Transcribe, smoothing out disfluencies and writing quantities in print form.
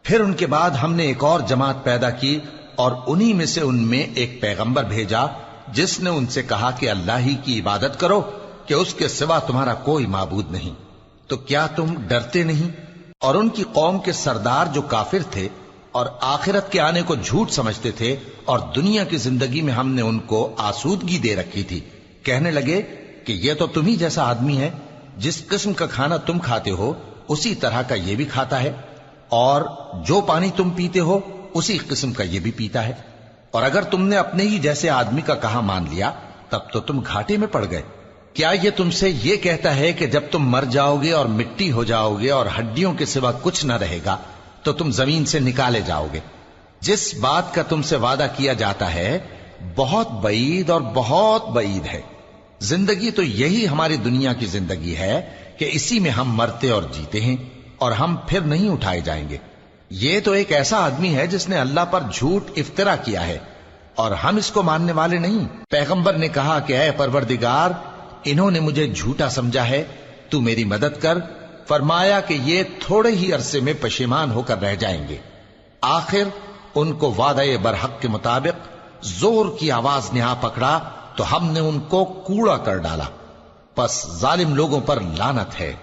پھر ان کے بعد ہم نے ایک اور جماعت پیدا کی اور انہی میں سے ان میں ایک پیغمبر بھیجا جس نے ان سے کہا کہ اللہ ہی کی عبادت کرو کہ اس کے سوا تمہارا کوئی معبود نہیں، تو کیا تم ڈرتے نہیں؟ اور ان کی قوم کے سردار جو کافر تھے اور آخرت کے آنے کو جھوٹ سمجھتے تھے اور دنیا کی زندگی میں ہم نے ان کو آسودگی دے رکھی تھی، کہنے لگے کہ یہ تو تمہیں جیسا آدمی ہے، جس قسم کا کھانا تم کھاتے ہو اسی طرح کا یہ بھی کھاتا ہے، اور جو پانی تم پیتے ہو اسی قسم کا یہ بھی پیتا ہے، اور اگر تم نے اپنے ہی جیسے آدمی کا کہا مان لیا تب تو تم گھاٹے میں پڑ گئے۔ کیا یہ تم سے یہ کہتا ہے کہ جب تم مر جاؤ گے اور مٹی ہو جاؤ گے اور ہڈیوں کے سوا کچھ نہ رہے گا تو تم زمین سے نکالے جاؤ گے؟ جس بات کا تم سے وعدہ کیا جاتا ہے بہت بعید اور بہت بعید ہے۔ زندگی تو یہی ہماری دنیا کی زندگی ہے کہ اسی میں ہم مرتے اور جیتے ہیں اور ہم پھر نہیں اٹھائے جائیں گے۔ یہ تو ایک ایسا آدمی ہے جس نے اللہ پر جھوٹ افطرا کیا ہے اور ہم اس کو ماننے والے نہیں۔ پیغمبر نے کہا کہ اے پروردگار، انہوں نے مجھے جھوٹا سمجھا ہے، تو میری مدد کر۔ فرمایا کہ یہ تھوڑے ہی عرصے میں پشیمان ہو کر رہ جائیں گے۔ آخر ان کو وعدہ برحق کے مطابق زور کی آواز نے آ پکڑا تو ہم نے ان کو کوڑا کر ڈالا، پس ظالم لوگوں پر لعنت ہے۔